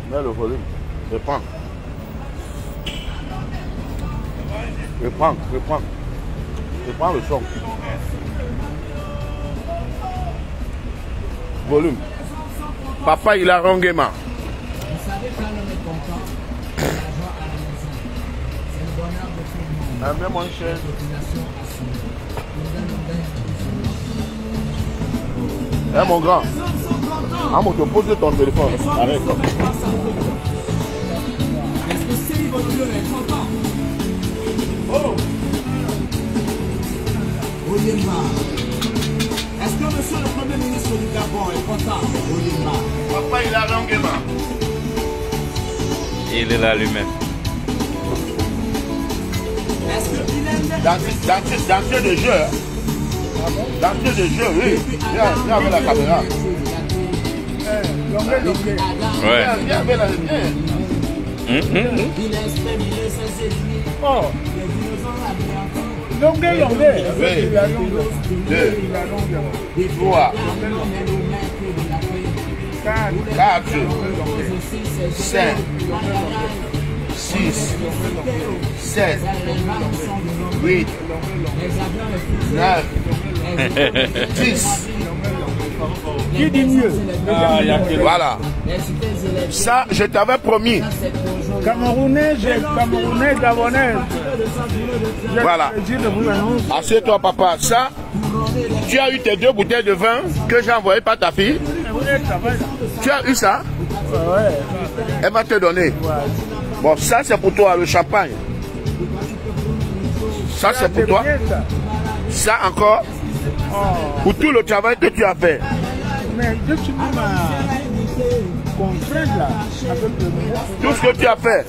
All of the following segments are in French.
Mets le volume. Reprends. Reprends. Reprends le son. Volume. Papa, il a rongement. Vous savez quand on est content, la joie à la maison. C'est le bonheur de tout le monde. Mets mon cher. Population assurée. Eh mon grand. Ah mon te pose ton téléphone. Arrête. Est-ce que Céline Baudouin est content? Oh! Oyemba. Est-ce que monsieur le Premier ministre du Gabon est content? Oyemba. Papa, il a rongement. Il est là lui-même. Est-ce qu'il aime Danseur de jeu. Danseur de jeu, oui. Viens avec la caméra. Ouais. Viens avec la caméra. Oh, longueur. Oui. Deux. Trois. 4. 5. 6. 7. 8. 9. 10. Qui dit mieux? Voilà. Ça, je t'avais promis. Camerounais, Gabonais. Voilà. Assieds-toi, papa. Ça, tu as eu tes 2 bouteilles de vin que j'ai envoyées par ta fille. Tu as eu ça? Elle va te donner. Bon, ça, c'est pour toi, le champagne. Ça, c'est pour toi. Ça encore. Pour tout le travail que tu as fait. Mais je suis même confrère là. Tout ce que tu as fait.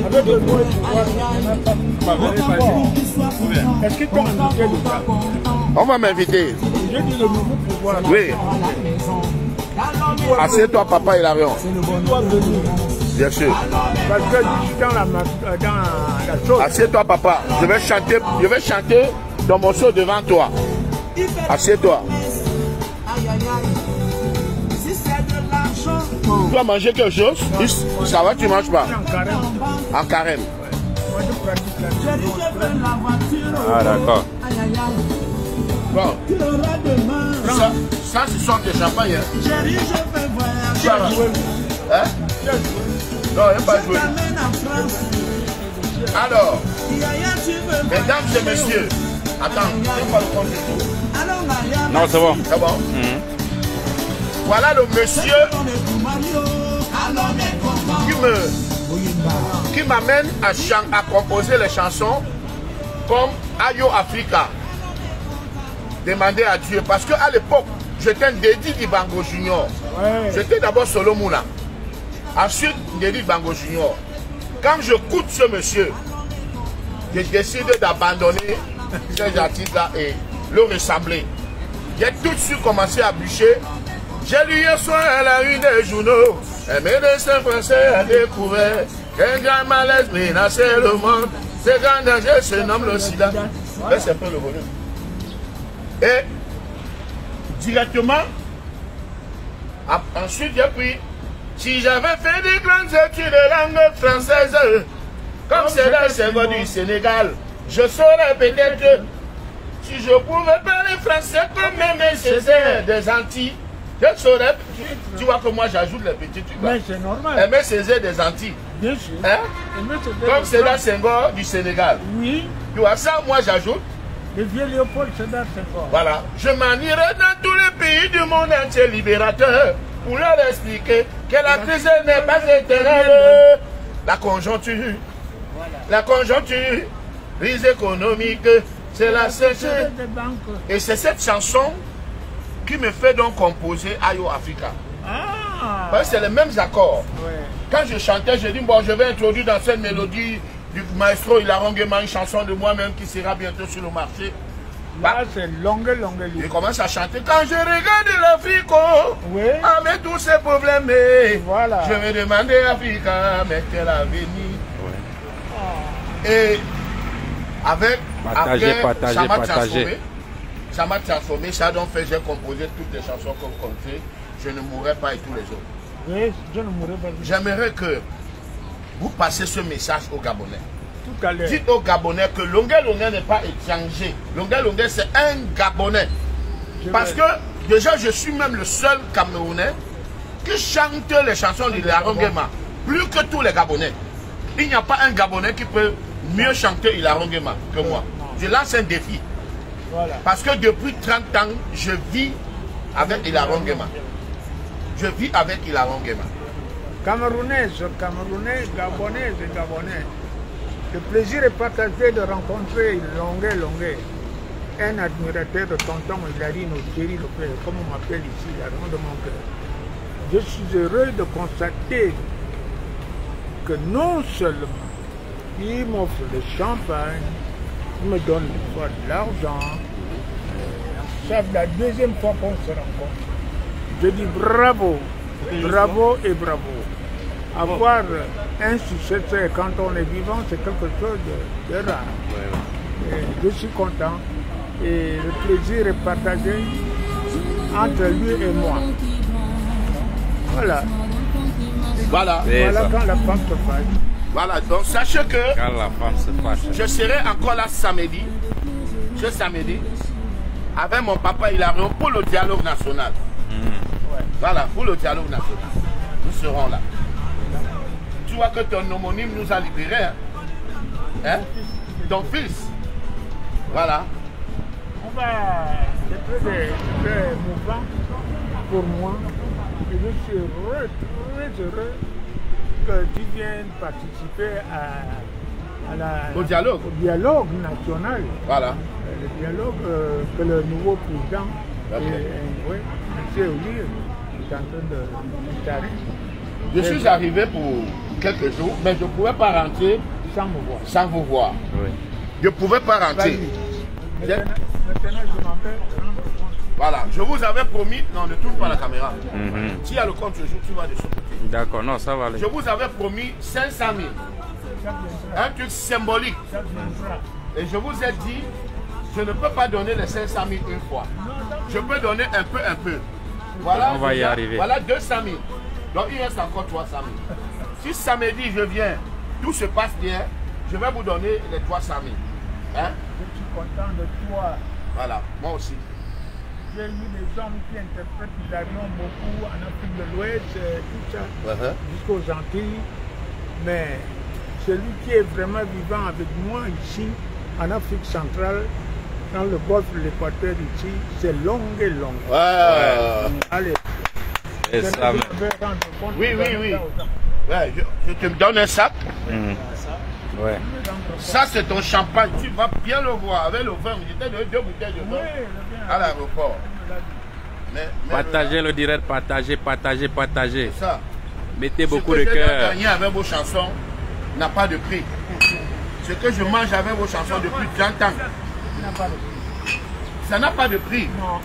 Avec le mot est-ce que tu as invité le gars? On va m'inviter. J'ai dit le nouveau pouvoir. Oui. Assieds-toi, papa Hilarion. Bien sûr. Parce que je suis dans la chose. Assieds-toi, papa. Je vais chanter ton morceau devant toi. Assieds-toi. Tu vas manger quelque chose? Ça va, tu manges pas? En carême. Ah d'accord. Bon. Ça ce sont des champagnes. Tu vas jouer. Hein? Non, il n'y a pas joué. Alors, mesdames et messieurs, attends, c'est pas le compte du tout. Non, c'est bon. C'est bon? Voilà le monsieur qui m'amène à composer les chansons comme Ayo Africa. Demander à Dieu. Parce qu'à l'époque, j'étais un Dédi Dibango Junior. J'étais d'abord Solo Moula. Ensuite, Dédi Dibango Junior. Quand je coûte ce monsieur, j'ai décidé d'abandonner ces artistes-là et le ressembler. J'ai tout de suite commencé à bûcher. J'ai lu hier soir à la une des journaux, un médecin français a découvert qu'un grand malaise menaçait le monde. Ce grand danger se nomme le sida. Laisse un peu le volume. Et directement, ensuite j'ai pris, si j'avais fait des grandes études de langue française, comme c'est là Senghor du Sénégal, je saurais peut-être que si je pouvais parler français comme même Césaire des Antilles, je saurais, tu vois que moi j'ajoute les petits trucs. Mais c'est normal. Aimé Césaire des Antilles. Bien sûr. Hein? Comme c'est là Senghor du Sénégal. Oui. Tu vois ça, moi j'ajoute. Le vieux Léopold Sédar Senghor. Voilà. Je m'en irai dans tous les pays du monde entier libérateur pour leur expliquer que la crise n'est pas éternelle. La conjoncture, crise économique, c'est la sécheresse. Et c'est cette chanson qui me fait donc composer Ayo Africa. Ah. Parce que c'est les mêmes accords. Ouais. Quand je chantais, je dis bon, je vais introduire dans cette mélodie du maestro Hilarion Nguema une chanson de moi-même qui sera bientôt sur le marché. Là, c'est longue. Je commence à chanter. Quand je regarde l'Afrique, Oui. avec tous ces problèmes, Voilà. je me demandais Africa, mais quel avenir. Et avec ça m'a transformé, ça a donc fait, j'ai composé toutes les chansons comme fait, je ne mourrai pas et tous les autres. Oui, je ne mourrai pas. J'aimerais que vous passiez ce message aux Gabonais. Tout à l'heure. Dites aux Gabonais que Longuet Longuet n'est pas étranger. Longuet Longuet, c'est un Gabonais. Parce que déjà, je suis même le seul Camerounais qui chante les chansons de Hilaron Guéma. Plus que tous les Gabonais. Il n'y a pas un Gabonais qui peut mieux chanter Hilaron Guéma que moi. Je lance un défi. Voilà. Parce que depuis 30 ans, je vis avec Hilaron Guéma. Je vis avec Hilaron Guéma. Camerounais, Camerounais, Gabonais et Gabonais. Le plaisir est partagé de rencontrer Longuet Longuet, un admirateur de tonton Hilarine Thierry Lopez, comme on m'appelle ici, la ronde de mon cœur. Je suis heureux de constater que non seulement il m'offre le champagne, il me donne des fois de l'argent, c'est la deuxième fois qu'on se rencontre. Je dis bravo, bravo et bravo. Avoir un successeur quand on est vivant, c'est quelque chose de rare. Et je suis content et le plaisir est partagé entre lui et moi. Voilà. Voilà. Voilà quand la femme se fâche. Voilà, donc sachez que Quand la femme se fâche. je serai encore là samedi. Ce samedi. Avec mon papa Hilaron pour le dialogue national. Voilà, pour le dialogue national. Nous serons là. Tu vois que ton homonyme nous a libérés. Hein? Ton fils. Voilà. C'est très mouvant pour moi. Et je suis heureux, très heureux que tu viennes participer Au dialogue. au dialogue national. Voilà. Le dialogue que le nouveau président, oui, M. Oli, est en train de tarder. Je suis arrivé pour quelques jours, mais je ne pouvais pas rentrer Sans me voir. sans vous voir. Oui. Je ne pouvais pas rentrer. Maintenant, je m'en vais rendre compte. Voilà, je vous avais promis, non, ne tourne pas la caméra. Mhm. S'il y a le compte, tu vas de ce côté. D'accord, non, ça va aller. Je vous avais promis 500 000. Ça viendra, Un truc symbolique. ça viendra. Et je vous ai dit, je ne peux pas donner les 500 000 une fois. Je peux donner un peu. Voilà, On va y arriver. Voilà 200 000. Donc il reste encore 300 000. Si samedi je viens, tout se passe bien, je vais vous donner les 300 000. Hein? Je suis content de toi. Voilà, moi aussi. J'ai eu des hommes qui interprètent Hilarion beaucoup en Afrique de l'Ouest, tout ça, jusqu'aux Antilles. Mais celui qui est vraiment vivant avec moi ici, en Afrique centrale, dans le golfe de l'Équateur ici, c'est Longuet Longuet. Ouais. Allez. Et Je ça, vais rendre compte Oui, de oui, ça oui. aux gens. Ouais, je te donne un sac. ouais. Ça, c'est ton champagne. Tu vas bien le voir avec le vin. J'étais de 2 bouteilles de vin Oui, le bien. à l'aéroport. Mais Partagez le direct, partagez. ça. Mettez beaucoup Ce de que j'ai cœur. gagné avec vos chansons n'a pas de prix. Ce que je mange avec vos chansons depuis 30 ans, Il n'a pas de prix. ça n'a pas de prix. Non.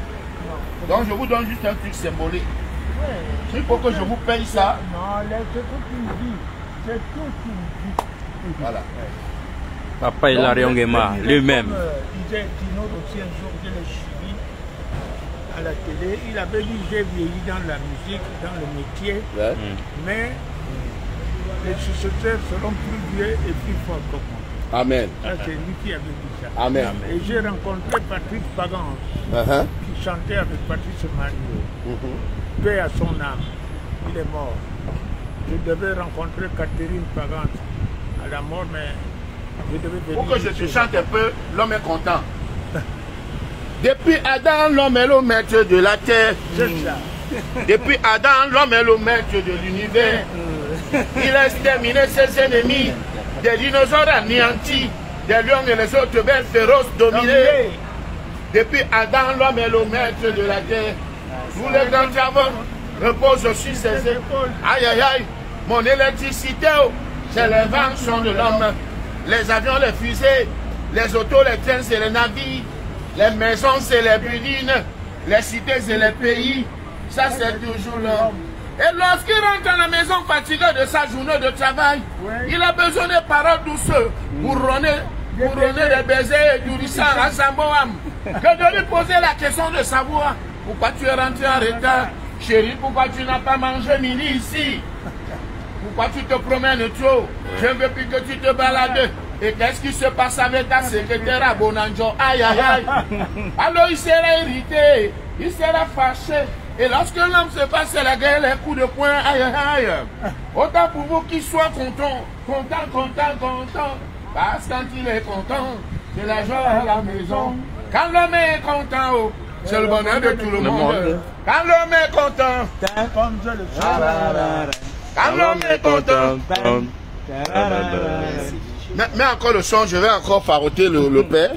Donc je vous donne juste un truc symbolique. Oui. Il faut que je vous paye ça. Non, c'est toute une vie. C'est toute une vie. Voilà. Papa Hilaron Guéma, lui-même. Disait Tino aussi un jour, je l'ai suivi à la télé. Il avait dit j'ai vieilli dans la musique, dans le métier, Ouais. mais les successeurs seront plus vieux et plus forts que moi. Amen. Ah, c'est lui qui avait dit ça. Amen. Et j'ai rencontré Patrice Pagans, Uh-huh. qui chantait avec Patrice Mario. Paix à son âme. Il est mort. Je devais rencontrer Catherine Pagans à la mort, mais je devais venir. Pour que je te chante un peu, l'homme est content. Depuis Adam, l'homme est le maître de la terre. C'est ça. Depuis Adam, l'homme est le maître de l'univers. Il a exterminé ses ennemis, des dinosaures anéantis, des lions et les autres bêtes féroces dominés. Depuis Adam, l'homme est le maître de la terre. Tous les grands travaux reposent sur ses épaules. Aïe aïe aïe, mon électricité, c'est l'invention de l'homme. Les avions, les fusées, les autos, les trains, c'est les navires. Les maisons, c'est les buildings. Les cités, c'est les pays. Ça, c'est toujours l'homme. Et lorsqu'il rentre à la maison fatigué de sa journée de travail, il a besoin de paroles douces pour ronner les baisers du rissard à Samboam. Que de lui poser la question de savoir pourquoi tu es rentré en retard. Chérie, pourquoi tu n'as pas mangé midi ici? Pourquoi tu te promènes trop? Je ne veux plus que tu te balades. Et qu'est-ce qui se passe avec ta secrétaire à Bonanjo? Aïe, aïe, aïe. Alors il sera irrité, il sera fâché. Et lorsque l'homme se passe la guerre, les coups de poing, aïe, aïe, aïe. Autant pour vous qu'il soit content. Parce que quand il est content, c'est la joie à la maison. Quand l'homme est content, oh, c'est le bonheur de tout le monde. Quand l'homme est content, Comme je le sais. quand l'homme est content. Mets encore le son, je vais encore faroter le père.